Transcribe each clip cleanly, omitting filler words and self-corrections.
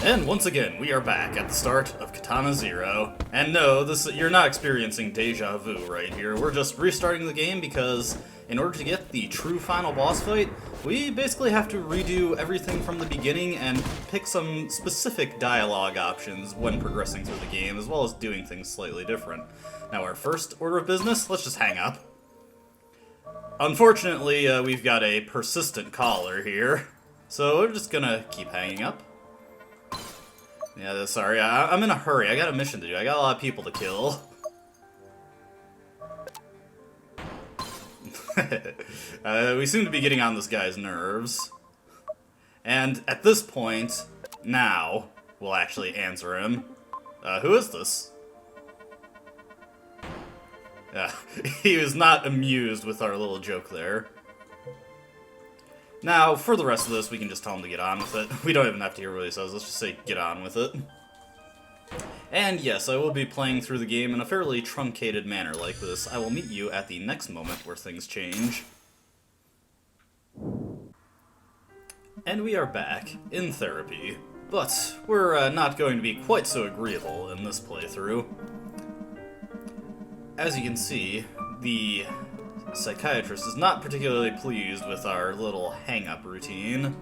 And once again, we are back at the start of Katana 0. And no, you're not experiencing deja vu right here. We're just restarting the game because in order to get the true final boss fight, we basically have to redo everything from the beginning and pick some specific dialogue options when progressing through the game, as well as doing things slightly different. Now, our first order of business, let's just hang up. Unfortunately, we've got a persistent caller here, so we're just gonna keep hanging up. Yeah, sorry, I'm in a hurry. I got a mission to do. I got a lot of people to kill. We seem to be getting on this guy's nerves. And at this point, now, we'll actually answer him. Who is this? Yeah, he was not amused with our little joke there. Now, for the rest of this, we can just tell him to get on with it. We don't even have to hear what he says, let's just say, get on with it. And yes, I will be playing through the game in a fairly truncated manner like this. I will meet you at the next moment where things change. And we are back, in therapy. But we're not going to be quite so agreeable in this playthrough. As you can see, the psychiatrist is not particularly pleased with our little hang-up routine.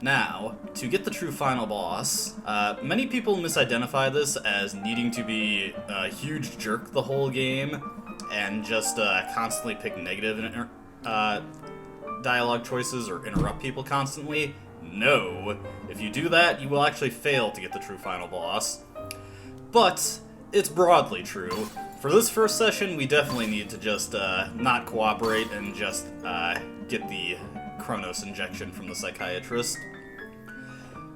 Now, to get the true final boss, many people misidentify this as needing to be a huge jerk the whole game and just constantly pick negative dialogue choices or interrupt people constantly. No, if you do that, you will actually fail to get the true final boss. But it's broadly true. For this first session, we definitely need to just not cooperate and just get the Chronos injection from the psychiatrist.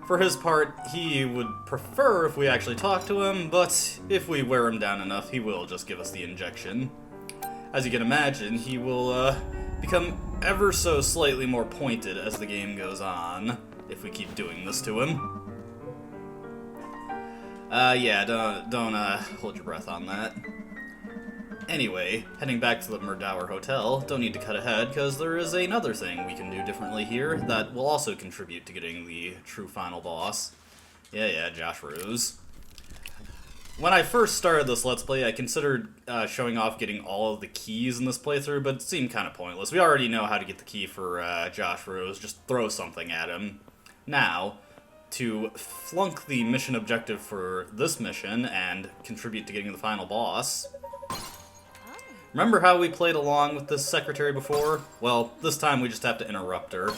For his part, he would prefer if we actually talk to him, but if we wear him down enough, he will just give us the injection. As you can imagine, he will become ever so slightly more pointed as the game goes on, if we keep doing this to him. Yeah, don't hold your breath on that. Anyway, heading back to the Murdower Hotel, don't need to cut ahead, because there is another thing we can do differently here that will also contribute to getting the true final boss. Yeah, Josh Rose. When I first started this Let's Play, I considered showing off getting all of the keys in this playthrough, but it seemed kind of pointless. We already know how to get the key for Josh Rose, just throw something at him. Now, to flunk the mission objective for this mission and contribute to getting the final boss. Remember how we played along with this secretary before? Well, this time we just have to interrupt her.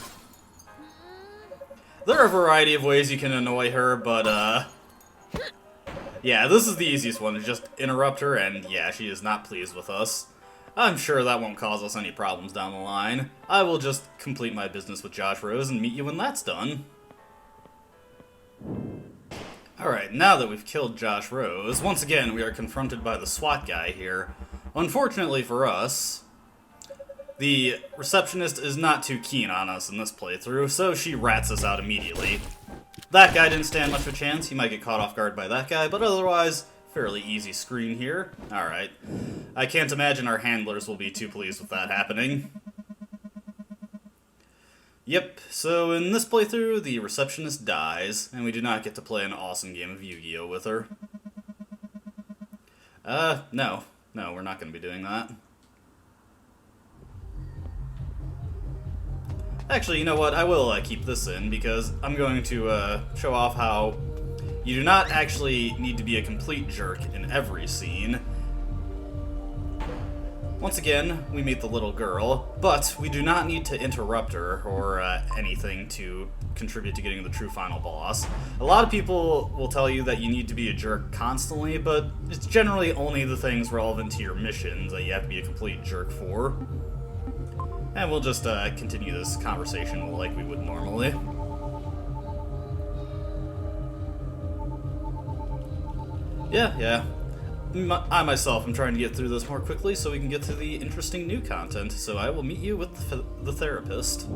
There are a variety of ways you can annoy her, but yeah, this is the easiest one, to just interrupt her, and yeah, she is not pleased with us. I'm sure that won't cause us any problems down the line. I will just complete my business with Josh Rose and meet you when that's done. Alright, now that we've killed Josh Rose, once again we are confronted by the SWAT guy here. Unfortunately for us, the receptionist is not too keen on us in this playthrough, so she rats us out immediately. That guy didn't stand much of a chance, he might get caught off guard by that guy, but otherwise, fairly easy screen here. Alright, I can't imagine our handlers will be too pleased with that happening. Yep, so in this playthrough, the receptionist dies, and we do not get to play an awesome game of Yu-Gi-Oh! With her. No, we're not going to be doing that. Actually, you know what, I will keep this in, because I'm going to show off how you do not actually need to be a complete jerk in every scene. Once again, we meet the little girl, but we do not need to interrupt her or anything to contribute to getting the true final boss. A lot of people will tell you that you need to be a jerk constantly, but it's generally only the things relevant to your missions that you have to be a complete jerk for. And we'll just continue this conversation like we would normally. Yeah. I myself am trying to get through this more quickly so we can get to the interesting new content, so I will meet you with the therapist.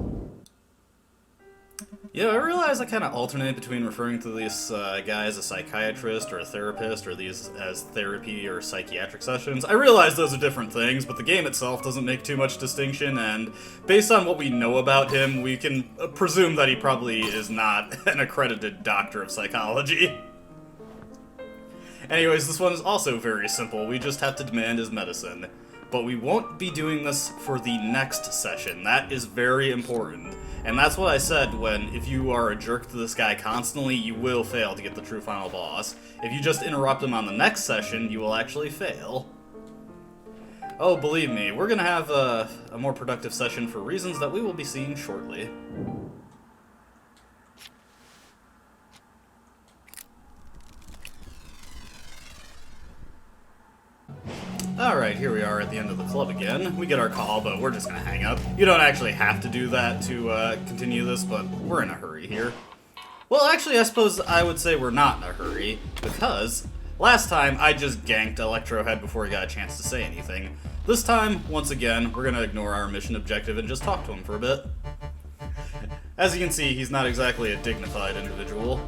Yeah, I realize I kind of alternate between referring to this guy as a psychiatrist or a therapist, or these as therapy or psychiatric sessions. I realize those are different things, but the game itself doesn't make too much distinction, and based on what we know about him, we can presume that he probably is not an accredited doctor of psychology. Anyways, this one is also very simple. We just have to demand his medicine. But we won't be doing this for the next session. That is very important. And that's what I said when, if you are a jerk to this guy constantly, you will fail to get the true final boss. If you just interrupt him on the next session, you will actually fail. Oh, believe me, we're gonna have a more productive session for reasons that we will be seeing shortly. Alright, here we are at the end of the club again. We get our call, but we're just gonna hang up. You don't actually have to do that to continue this, but we're in a hurry here. Well, actually, I suppose I would say we're not in a hurry, because last time I just ganked Electrohead before he got a chance to say anything. This time, once again, we're gonna ignore our mission objective and just talk to him for a bit. As you can see, he's not exactly a dignified individual.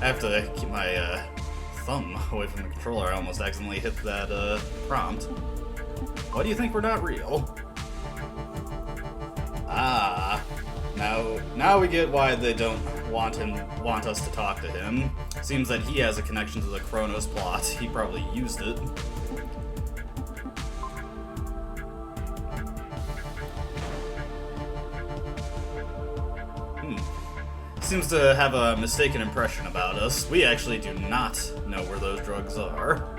I have to keep my thumb away from the controller. I almost accidentally hit that prompt. Why do you think we're not real? Ah, now we get why they don't want us to talk to him. Seems that he has a connection to the Kronos plot. He probably used it. Seems to have a mistaken impression about us. We actually do not know where those drugs are.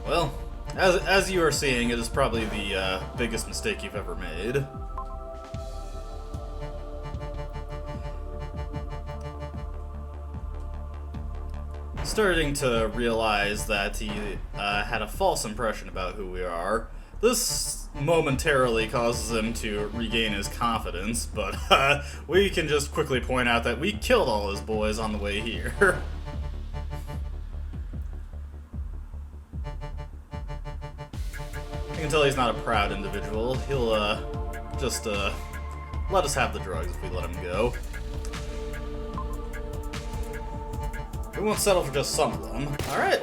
Well, as you are seeing, it is probably the biggest mistake you've ever made. Starting to realize that he had a false impression about who we are. This momentarily causes him to regain his confidence, but we can just quickly point out that we killed all his boys on the way here. You can tell he's not a proud individual. He'll just let us have the drugs if we let him go. We won't settle for just some of them. Alright,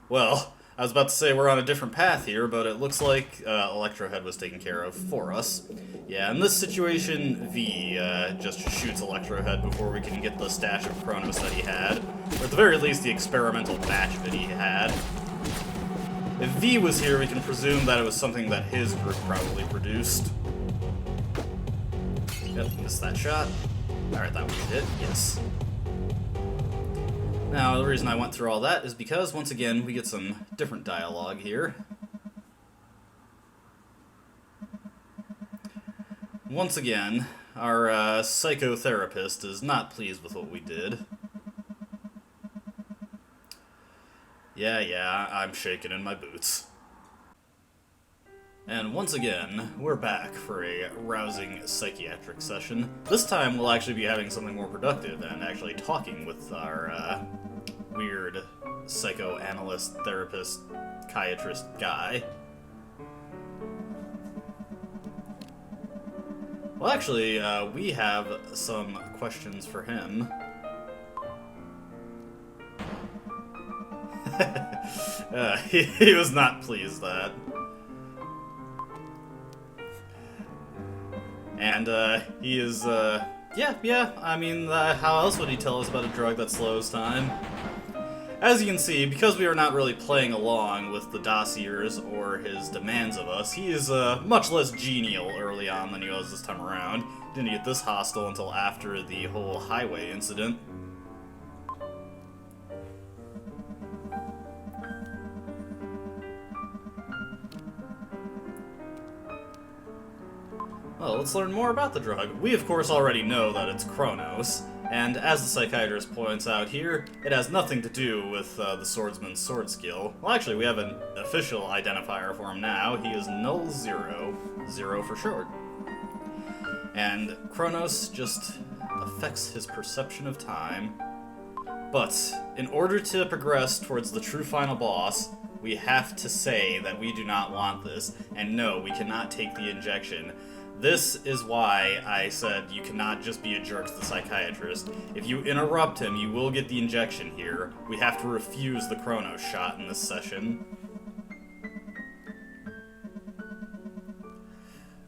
well, I was about to say we're on a different path here, but it looks like Electrohead was taken care of for us. Yeah, in this situation, V just shoots Electrohead before we can get the stash of Kronos that he had. Or at the very least, the experimental batch that he had. If V was here, we can presume that it was something that his group probably produced. Yep, missed that shot. Alright, that was it, yes. Now, the reason I went through all that is because, once again, we get some different dialogue here. Once again, our psychotherapist is not pleased with what we did. Yeah, I'm shaking in my boots. And once again, we're back for a rousing psychiatric session. This time we'll actually be having something more productive and actually talking with our weird psychoanalyst, therapist, psychiatrist guy. Well, actually, we have some questions for him. He was not pleased that. And, he is, yeah, I mean, how else would he tell us about a drug that slows time? As you can see, because we are not really playing along with the dossiers or his demands of us, he is, much less genial early on than he was this time around. Didn't get this hostile until after the whole highway incident. Well, let's learn more about the drug. We, of course, already know that it's Kronos, and as the psychiatrist points out here, it has nothing to do with the swordsman's sword skill. Well, actually, we have an official identifier for him now. He is Null Zero, Zero for short. And Kronos just affects his perception of time. But in order to progress towards the true final boss, we have to say that we do not want this, and no, we cannot take the injection. This is why I said you cannot just be a jerk to the psychiatrist. If you interrupt him, you will get the injection here. We have to refuse the Chronos shot in this session.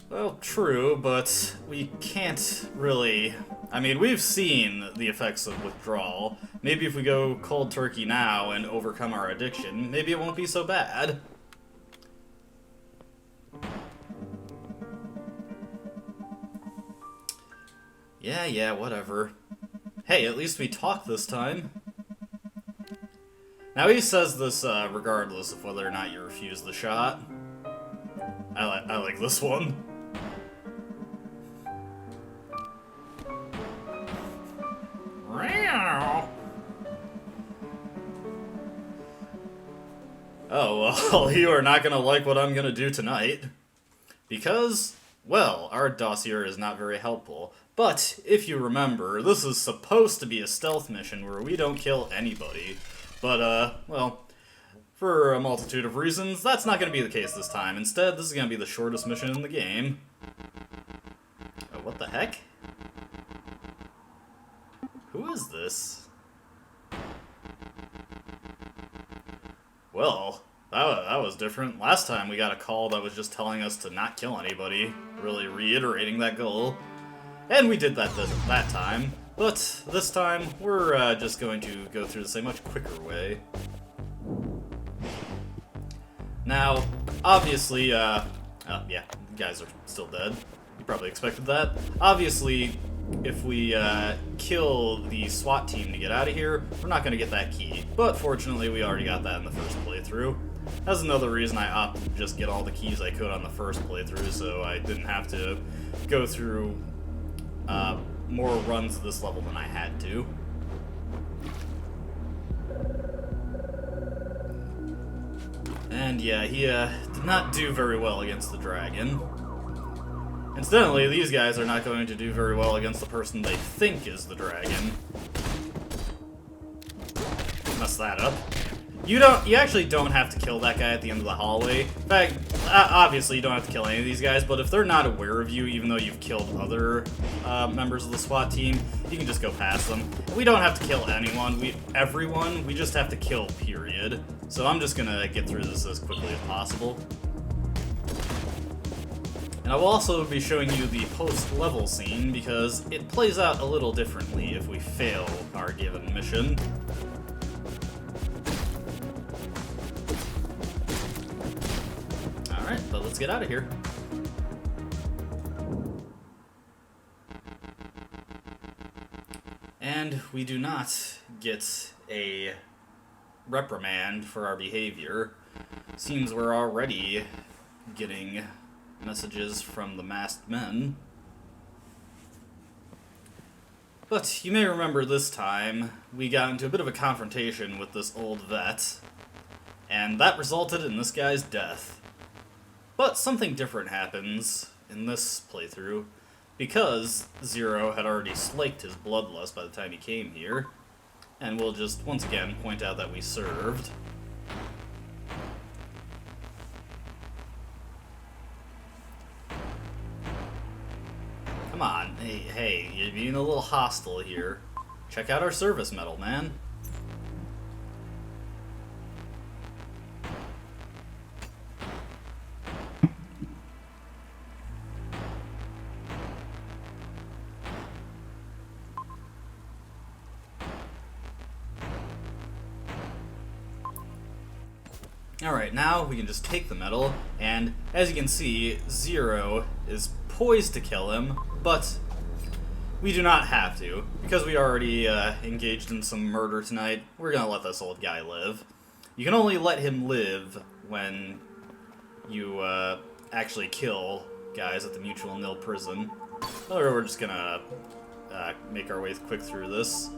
Well, true, but we can't really... I mean, we've seen the effects of withdrawal. Maybe if we go cold turkey now and overcome our addiction, maybe it won't be so bad. Yeah, whatever. Hey, at least we talked this time. Now he says this regardless of whether or not you refuse the shot. I like this one. Oh, well, you are not gonna like what I'm gonna do tonight. Because, well, our dossier is not very helpful. But, if you remember, this is supposed to be a stealth mission where we don't kill anybody. But, well, for a multitude of reasons, that's not gonna be the case this time. Instead, this is gonna be the shortest mission in the game. Oh, what the heck? Who is this? Well, that was different. Last time we got a call that was just telling us to not kill anybody, really reiterating that goal. And we did that that time. But this time, we're just going to go through this a much quicker way. Now, obviously, yeah, you guys are still dead. You probably expected that. Obviously, if we kill the SWAT team to get out of here, we're not going to get that key. But fortunately, we already got that in the first playthrough. That's another reason I opted to just get all the keys I could on the first playthrough, so I didn't have to go through more runs of this level than I had to. And yeah, he did not do very well against the dragon. Incidentally, these guys are not going to do very well against the person they think is the dragon. Mess that up. You actually don't have to kill that guy at the end of the hallway. In fact, obviously you don't have to kill any of these guys, but if they're not aware of you, even though you've killed other members of the SWAT team, you can just go past them. We don't have to kill anyone, everyone, we just have to kill, period. So I'm just gonna get through this as quickly as possible. And I will also be showing you the post-level scene, because it plays out a little differently if we fail our given mission. Alright, but let's get out of here. And we do not get a reprimand for our behavior. Seems we're already getting messages from the masked men. But you may remember this time, we got into a bit of a confrontation with this old vet, and that resulted in this guy's death. But something different happens in this playthrough, because Zero had already slaked his bloodlust by the time he came here, and we'll just once again point out that we served. Come on, hey, you're being a little hostile here. Check out our service medal, man. Alright, now we can just take the medal, and as you can see, Zero is poised to kill him, but we do not have to. Because we already engaged in some murder tonight, we're gonna let this old guy live. You can only let him live when you actually kill guys at the Mutual Nil prison. Or we're just gonna make our way quick through this.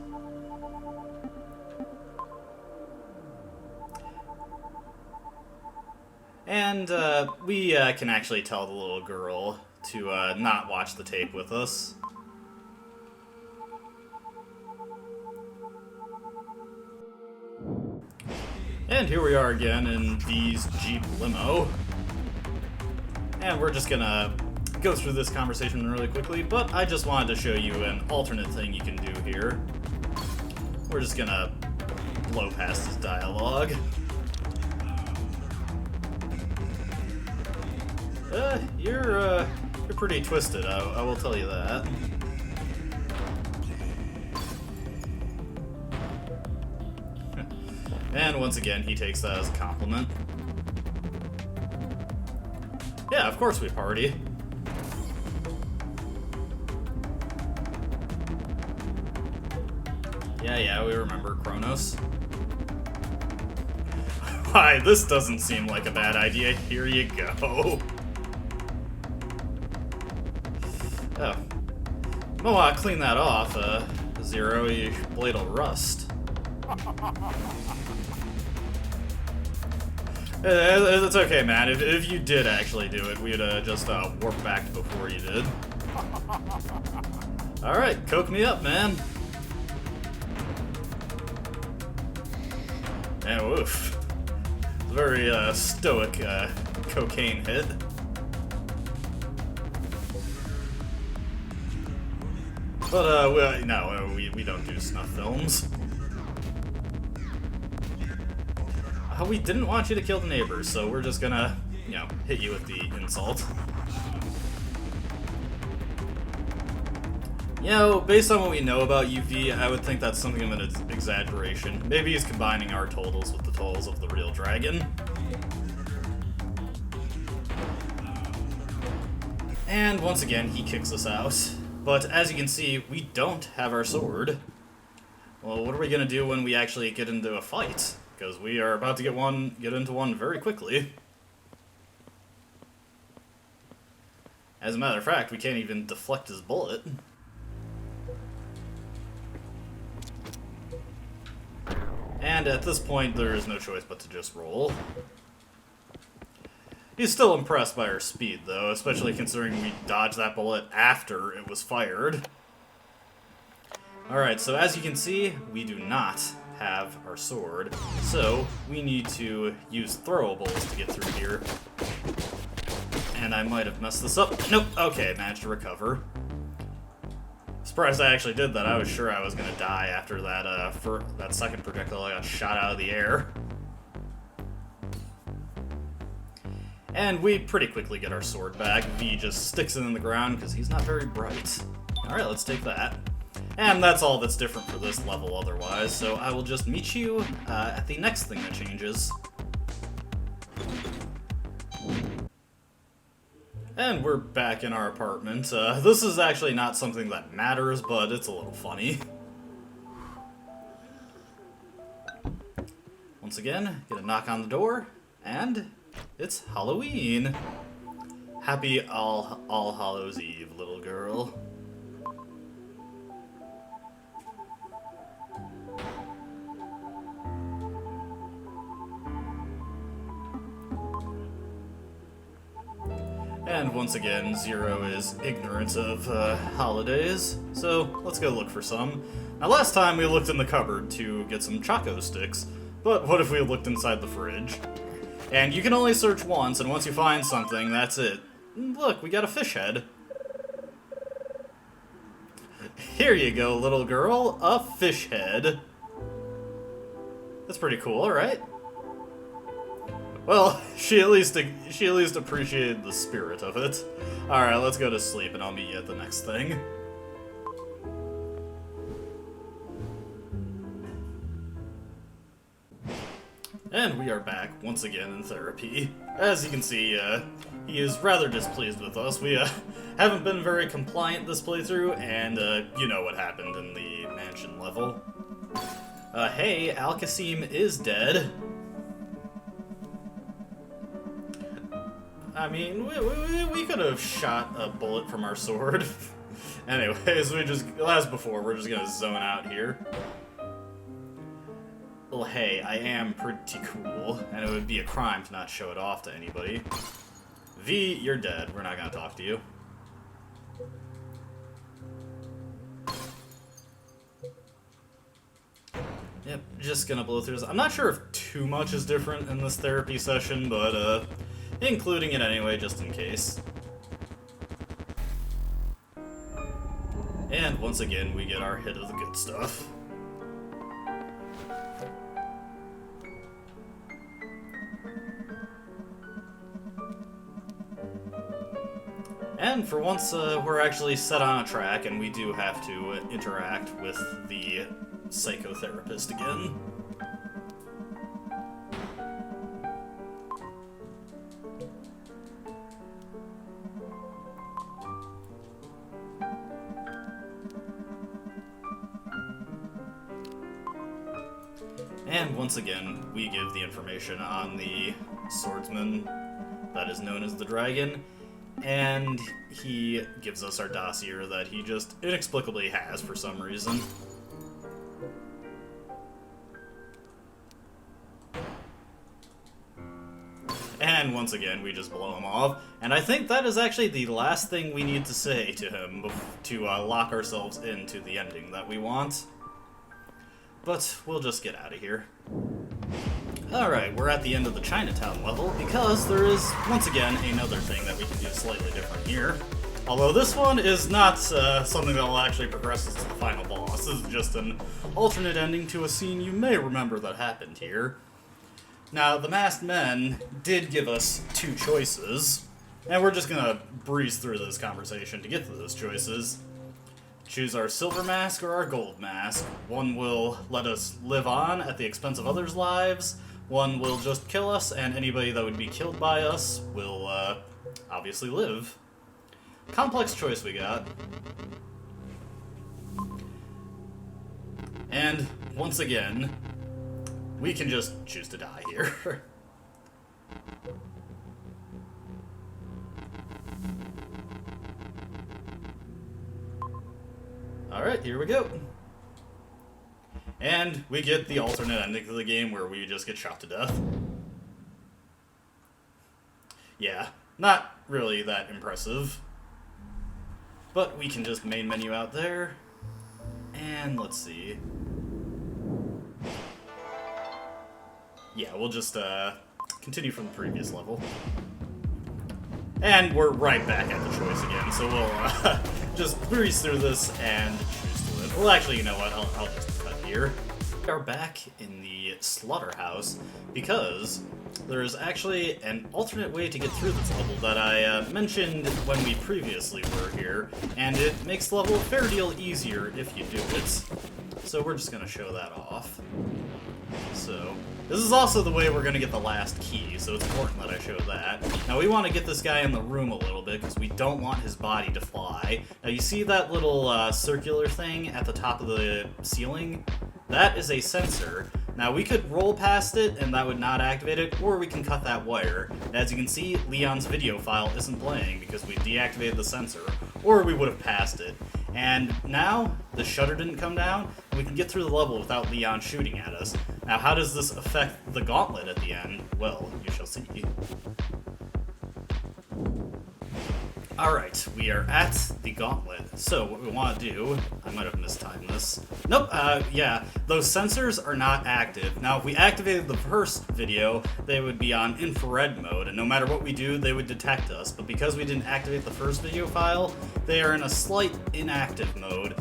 And we can actually tell the little girl to not watch the tape with us. here we are again in V's Jeep limo. And we're just gonna go through this conversation really quickly, but I just wanted to show you an alternate thing you can do here. We're just gonna blow past his dialogue. You're pretty twisted, I will tell you that. And once again, he takes that as a compliment. Yeah, of course we party. Yeah, we remember Kronos. Why, this doesn't seem like a bad idea. Here you go. Oh. Oh, clean that off, Zero, your blade will rust. It's okay, man. If you did actually do it, we'd just warp back before you did. Alright, coke me up, man. And woof. Very stoic cocaine hit. But no, we don't do snuff films. We didn't want you to kill the neighbors, so we're just gonna, you know, hit you with the insult. You know, based on what we know about UV, I would think that's something of an exaggeration. Maybe he's combining our totals with the totals of the real dragon. And once again, he kicks us out. But as you can see, we don't have our sword. Well, what are we gonna do when we actually get into a fight? Because we are about to get into one very quickly. As a matter of fact, we can't even deflect his bullet. And at this point, there is no choice but to just roll. He's still impressed by our speed, though, especially considering we dodged that bullet after it was fired. Alright, so as you can see, we do not have our sword, so we need to use throwables to get through here. And I might have messed this up. Nope, okay, managed to recover. Surprised I actually did that. I was sure I was gonna die after that, for that second projectile I got shot out of the air. And we pretty quickly get our sword back. V just sticks it in the ground because he's not very bright. Alright, let's take that. And that's all that's different for this level otherwise, so I will just meet you at the next thing that changes. And we're back in our apartment. This is actually not something that matters, but it's a little funny. Once again, get a knock on the door, and it's Halloween. Happy All Hallows Eve, little girl. And once again, Zero is ignorant of holidays, so let's go look for some. Now last time we looked in the cupboard to get some Choco Sticks, but what if we looked inside the fridge? And you can only search once, and once you find something, that's it. Look, we got a fish head. Here you go, little girl, a fish head. That's pretty cool, right? Well, she at least appreciated the spirit of it. Alright, let's go to sleep and I'll meet you at the next thing. And we are back once again in therapy. As you can see, he is rather displeased with us. We haven't been very compliant this playthrough, and you know what happened in the mansion level. Hey, Al-Qasim is dead. I mean, we could have shot a bullet from our sword. Anyways, as before, we're just gonna zone out here. Well, hey, I am pretty cool, and it would be a crime to not show it off to anybody. V, you're dead. We're not gonna talk to you. Yep, just gonna blow through this. I'm not sure if too much is different in this therapy session, but including it anyway, just in case. And once again, we get our hit of the good stuff. And for once, we're actually set on a track, and we do have to interact with the psychotherapist again. And once again, we give the information on the swordsman that is known as the Dragon, and he gives us our dossier that he just inexplicably has for some reason. And once again, we just blow him off. And I think that is actually the last thing we need to say to him to lock ourselves into the ending that we want. But we'll just get out of here. Alright, we're at the end of the Chinatown level, because there is, once again, another thing that we can do slightly different here. Although this one is not something that will actually progress us to the final boss. This is just an alternate ending to a scene you may remember that happened here. Now, the masked men did give us two choices, and we're just gonna breeze through this conversation to get to those choices. Choose our silver mask or our gold mask. One will let us live on at the expense of others' lives. One will just kill us, and anybody that would be killed by us will, obviously live. Complex choice we got. And, once again, we can just choose to die here. Alright, here we go. And we get the alternate ending to the game where we just get shot to death. Yeah, not really that impressive. But we can just main menu out there. And let's see. Yeah, we'll just continue from the previous level. And we're right back at the choice again, so we'll just breeze through this and choose to live. Well, actually, you know what? I'll just cut here. We are back in the slaughterhouse because there's actually an alternate way to get through this level that I mentioned when we previously were here, and it makes the level a fair deal easier if you do it. So we're just going to show that off. So, this is also the way we're going to get the last key, so it's important that I show that. Now, we want to get this guy in the room a little bit, because we don't want his body to fly. Now, you see that little circular thing at the top of the ceiling? That is a sensor. Now, we could roll past it, and that would not activate it, or we can cut that wire. As you can see, Leon's video file isn't playing, because we deactivated the sensor, or we would have passed it. And now, the shutter didn't come down, and we can get through the level without Leon shooting at us. Now, how does this affect the gauntlet at the end? Well, you shall see. Alright, we are at the gauntlet. So, what we want to do... I might have mistimed this. Nope, yeah, those sensors are not active. Now, if we activated the first video, they would be on infrared mode, and no matter what we do, they would detect us. But because we didn't activate the first video file, they are in a slight inactive mode.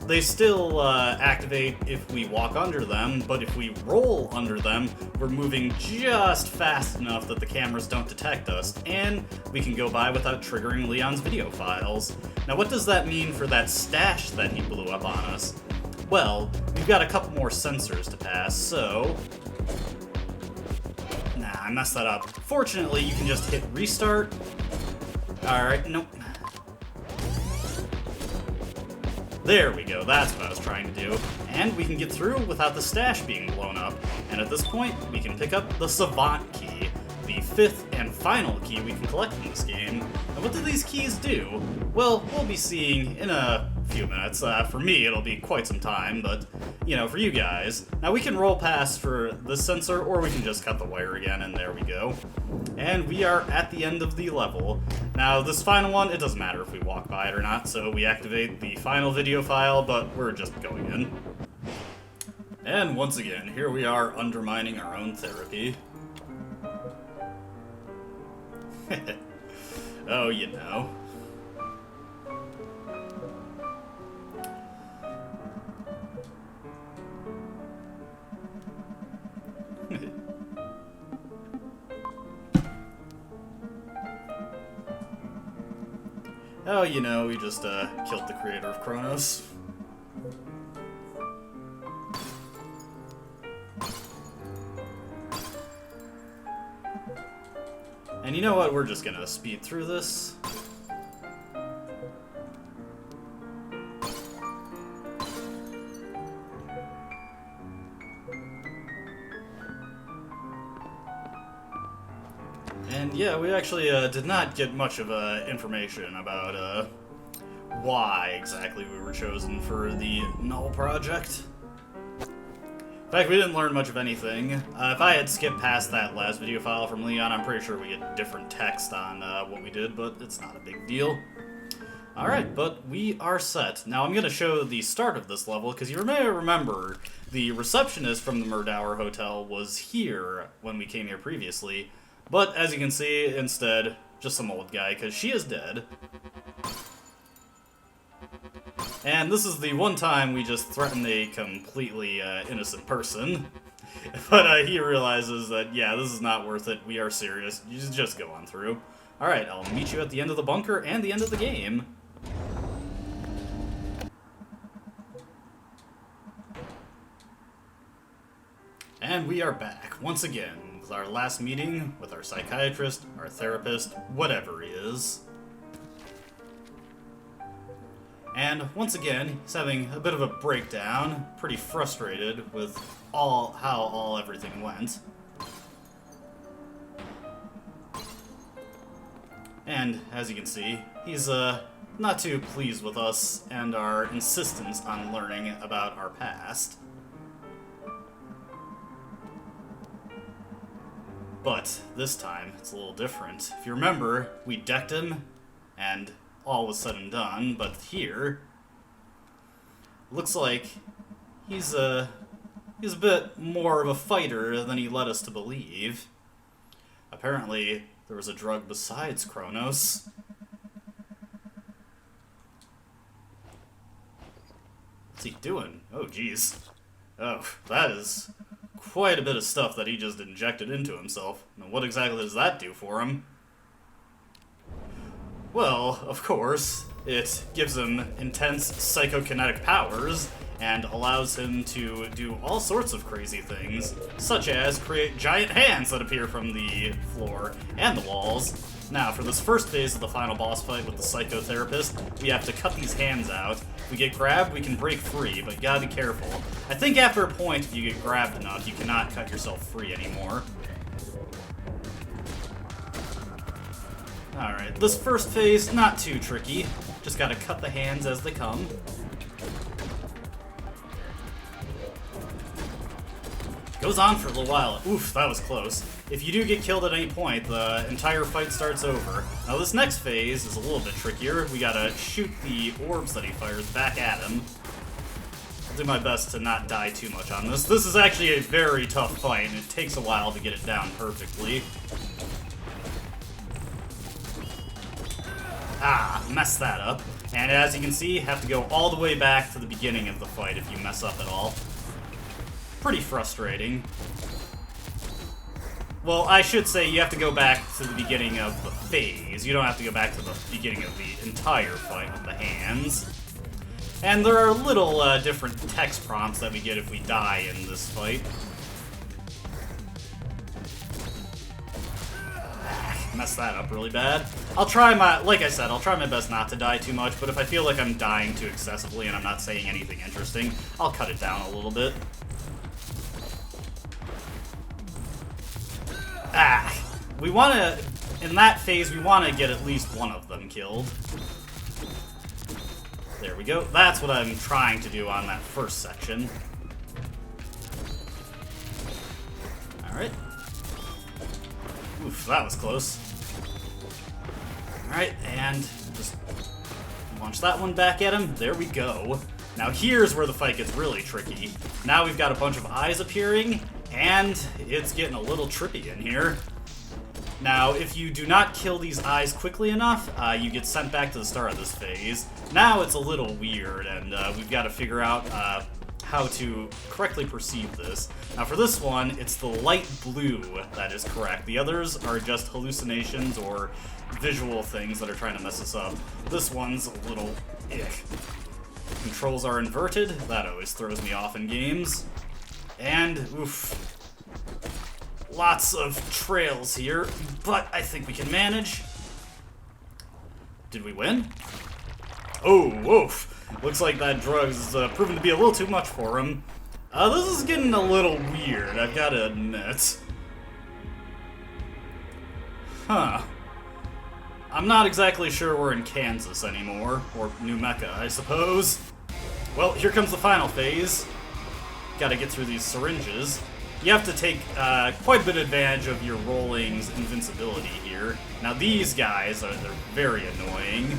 They still activate if we walk under them, but if we roll under them, we're moving just fast enough that the cameras don't detect us, and we can go by without triggering Leon's video files. Now, what does that mean for that stash that he blew up on us? Well, we've got a couple more sensors to pass, so... Nah, I messed that up. Fortunately, you can just hit restart. Alright, nope. There we go, that's what I was trying to do. And we can get through without the stash being blown up. And at this point, we can pick up the Savant Key, the fifth and final key we can collect in this game. And what do these keys do? Well, we'll be seeing in a few minutes. For me, it'll be quite some time, but, you know, for you guys. Now, we can roll past for this sensor, or we can just cut the wire again, and there we go. And we are at the end of the level. Now, this final one, it doesn't matter if we walk by it or not, so we activate the final video file, but we're just going in. And once again, here we are undermining our own therapy. Oh, you know. Oh, you know, we just killed the creator of Chronos. And you know what? We're just gonna speed through this. And yeah, we actually did not get much of information about why exactly we were chosen for the Null project. In fact, we didn't learn much of anything. If I had skipped past that last video file from Leon, I'm pretty sure we get different text on what we did, but it's not a big deal. Alright, but we are set. Now I'm going to show the start of this level, because you may remember the receptionist from the Murdower Hotel was here when we came here previously, but as you can see, instead, just some old guy, because she is dead. And this is the one time we just threaten a completely innocent person. But he realizes that, yeah, this is not worth it. We are serious. You just go on through. Alright, I'll meet you at the end of the bunker and the end of the game. And we are back, once again, with our last meeting with our psychiatrist, our therapist, whatever he is. And once again, he's having a bit of a breakdown, pretty frustrated with how everything went. And as you can see, he's not too pleased with us and our insistence on learning about our past. But this time, it's a little different. If you remember, we decked him, and all was said and done, but here, looks like he's a bit more of a fighter than he led us to believe. Apparently, there was a drug besides Chronos. What's he doing? Oh, jeez. Oh, that is quite a bit of stuff that he just injected into himself. Now, what exactly does that do for him? Well, of course, it gives him intense psychokinetic powers and allows him to do all sorts of crazy things, such as create giant hands that appear from the floor and the walls. Now, for this first phase of the final boss fight with the psychotherapist, we have to cut these hands out. If we get grabbed, we can break free, but you gotta be careful. I think after a point, if you get grabbed enough, you cannot cut yourself free anymore. Alright, this first phase, not too tricky. Just gotta cut the hands as they come. Goes on for a little while. Oof, that was close. If you do get killed at any point, the entire fight starts over. Now this next phase is a little bit trickier. We gotta shoot the orbs that he fires back at him. I'll do my best to not die too much on this. This is actually a very tough fight, and it takes a while to get it down perfectly. Ah, messed that up. And as you can see, you have to go all the way back to the beginning of the fight if you mess up at all. Pretty frustrating. Well, I should say you have to go back to the beginning of the phase. You don't have to go back to the beginning of the entire fight with the hands. And there are little different text prompts that we get if we die in this fight. Messed that up really bad. Like I said, I'll try my best not to die too much, but if I feel like I'm dying too excessively and I'm not saying anything interesting, I'll cut it down a little bit. In that phase, we want to get at least one of them killed. There we go. That's what I'm trying to do on that first section. Alright. Oof, that was close. Alright, and just launch that one back at him. There we go. Now here's where the fight gets really tricky. Now we've got a bunch of eyes appearing, and it's getting a little trippy in here. Now, if you do not kill these eyes quickly enough, you get sent back to the start of this phase. Now it's a little weird, and we've got to figure out how to correctly perceive this. Now for this one, it's the light blue that is correct. The others are just hallucinations or visual things that are trying to mess us up. This one's a little ick. Controls are inverted. That always throws me off in games. And, oof. Lots of trails here, but I think we can manage. Did we win? Oh, woof. Looks like that drug's proven to be a little too much for him. This is getting a little weird, I've got to admit. Huh. I'm not exactly sure we're in Kansas anymore, or New Mecca, I suppose. Well, here comes the final phase. Gotta get through these syringes. You have to take quite a bit of advantage of your rolling's invincibility here. Now these guys, they're very annoying.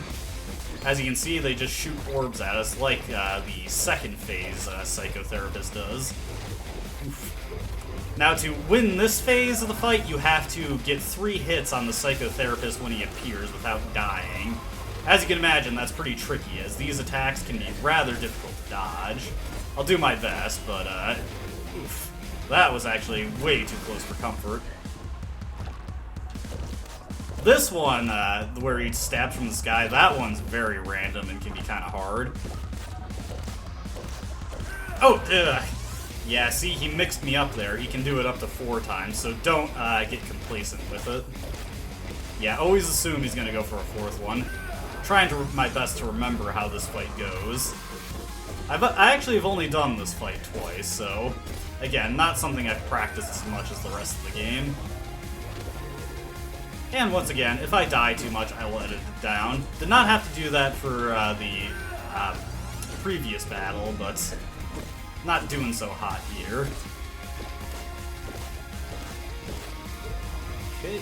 As you can see, they just shoot orbs at us like the second phase psychotherapist does. Oof. Now to win this phase of the fight, you have to get 3 hits on the psychotherapist when he appears without dying. As you can imagine, that's pretty tricky, as these attacks can be rather difficult to dodge. I'll do my best, but oof. That was actually way too close for comfort. This one, where he stabs from the sky, that one's very random and can be kind of hard. Oh, ugh. Yeah, see, he mixed me up there. He can do it up to 4 times, so don't get complacent with it. Yeah, always assume he's going to go for a 4th one. Trying to my best to remember how this fight goes. I actually have only done this fight twice, so again, not something I've practiced as much as the rest of the game. And once again, if I die too much, I will edit it down. Did not have to do that for the previous battle, but not doing so hot here. Okay,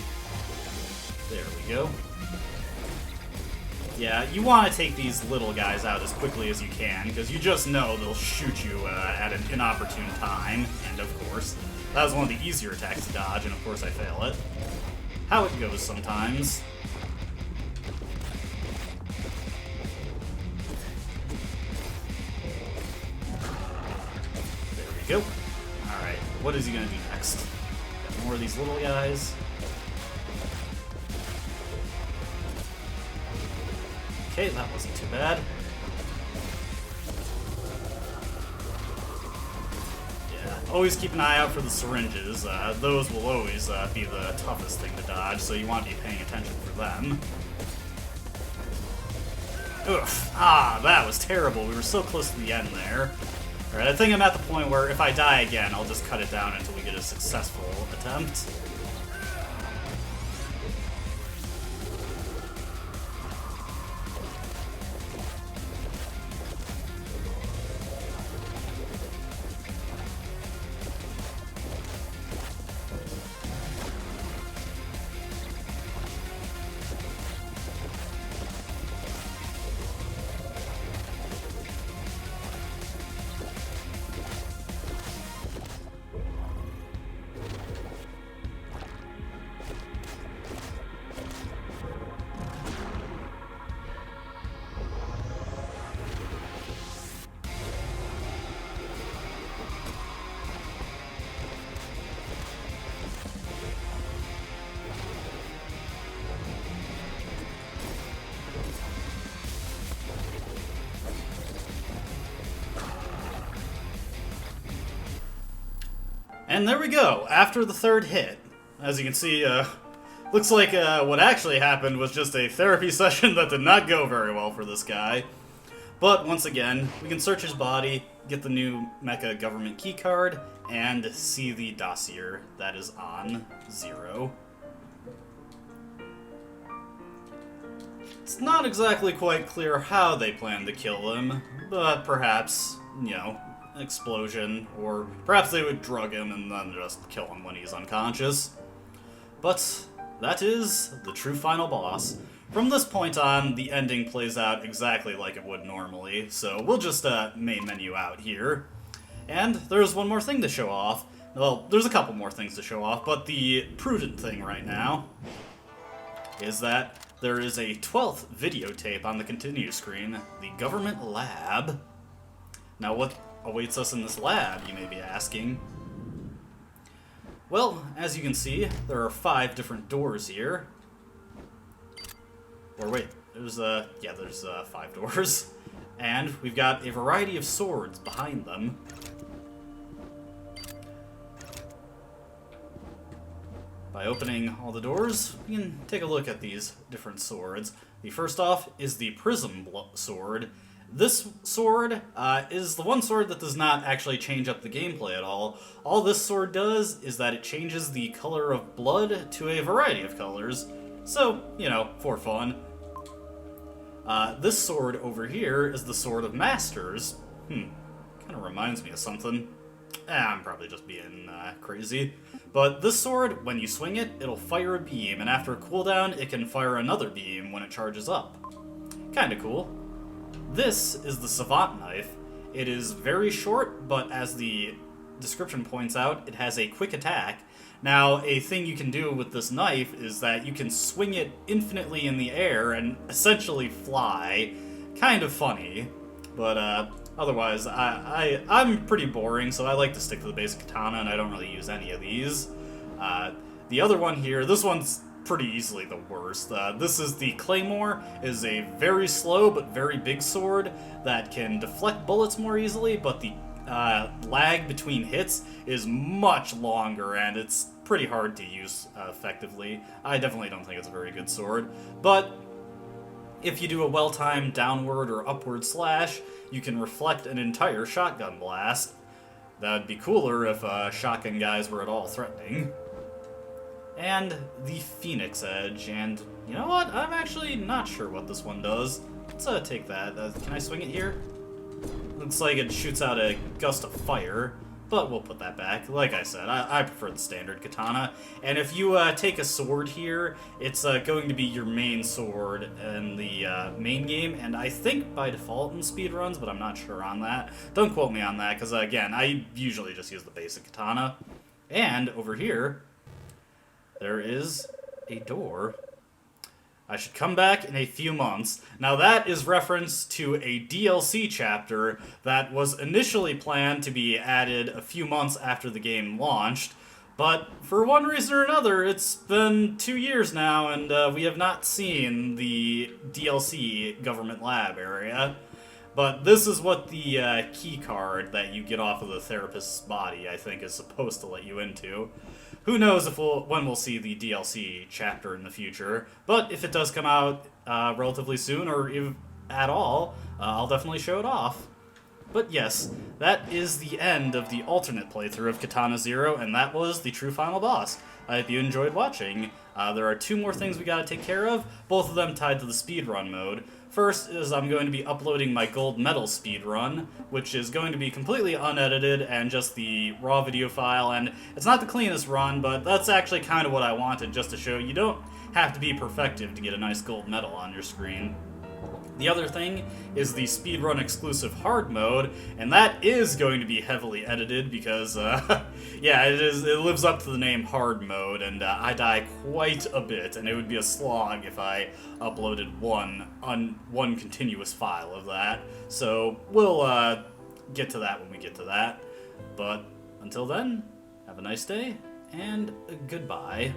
there we go. Yeah, you want to take these little guys out as quickly as you can, because you just know they'll shoot you at an inopportune time, and of course, that was one of the easier attacks to dodge, and of course I fail it. How it goes sometimes. There we go. Alright, what is he going to do next? Got more of these little guys. Okay, that wasn't too bad. Yeah, always keep an eye out for the syringes. Those will always be the toughest thing to dodge, so you want to be paying attention for them. Oof. Ah, that was terrible. We were so close to the end there. Alright, I think I'm at the point where if I die again, I'll just cut it down until we get a successful attempt. And there we go, after the 3rd hit. As you can see, looks like what actually happened was just a therapy session that did not go very well for this guy. But once again, we can search his body, get the new Mecha government keycard, and see the dossier that is on Zero. It's not exactly quite clear how they plan to kill him, but perhaps, you know, explosion, or perhaps they would drug him and then just kill him when he's unconscious. But that is the true final boss. From this point on, the ending plays out exactly like it would normally, so we'll just main menu out here. And there's one more thing to show off. Well, there's a couple more things to show off, but the prudent thing right now is that there is a 12th videotape on the continue screen, the government lab. Now what awaits us in this lab, you may be asking? Well, as you can see, there are 5 different doors here. Or wait, there's 5 doors. And we've got a variety of swords behind them. By opening all the doors, we can take a look at these different swords. The first off is the Prism Sword. This sword is the one sword that does not actually change up the gameplay at all. All this sword does is that it changes the color of blood to a variety of colors. So, you know, for fun. This sword over here is the Sword of Masters. Kind of reminds me of something. I'm probably just being crazy. But this sword, when you swing it, it'll fire a beam, and after a cooldown, it can fire another beam when it charges up. Kinda cool. This is the Savant Knife. It is very short, but as the description points out, it has a quick attack. Now, a thing you can do with this knife is that you can swing it infinitely in the air and essentially fly. Kind of funny, but otherwise, I'm pretty boring, so I like to stick to the basic katana, and I don't really use any of these. The other one here, this one's pretty easily the worst. This is the Claymore. It is a very slow but very big sword that can deflect bullets more easily, but the lag between hits is much longer, and it's pretty hard to use effectively. I definitely don't think it's a very good sword, but if you do a well-timed downward or upward slash, you can reflect an entire shotgun blast. That'd be cooler if shotgun guys were at all threatening. And the Phoenix Edge, and you know what? I'm actually not sure what this one does. Let's take that. Can I swing it here? Looks like it shoots out a gust of fire, but we'll put that back. Like I said, I prefer the standard katana. And if you take a sword here, it's going to be your main sword in the main game, and I think by default in speedruns, but I'm not sure on that. Don't quote me on that, because again, I usually just use the basic katana. And over here, there is a door. I should come back in a few months. Now that is reference to a DLC chapter that was initially planned to be added a few months after the game launched, but for one reason or another, it's been 2 years now, and we have not seen the DLC government lab area. But this is what the key card that you get off of the therapist's body, I think, is supposed to let you into. Who knows when we'll see the DLC chapter in the future, but if it does come out relatively soon, or if at all, I'll definitely show it off. But yes, that is the end of the alternate playthrough of Katana Zero, and that was the true final boss. I hope you enjoyed watching. There are 2 more things we gotta take care of, both of them tied to the speedrun mode. First is I'm going to be uploading my gold medal speedrun, which is going to be completely unedited and just the raw video file, and it's not the cleanest run, but that's actually kind of what I wanted, just to show you don't have to be perfective to get a nice gold medal on your screen. The other thing is the speedrun exclusive hard mode, and that is going to be heavily edited because, yeah, it lives up to the name hard mode, and I die quite a bit, and it would be a slog if I uploaded one continuous file of that. So we'll get to that when we get to that. But until then, have a nice day, and goodbye.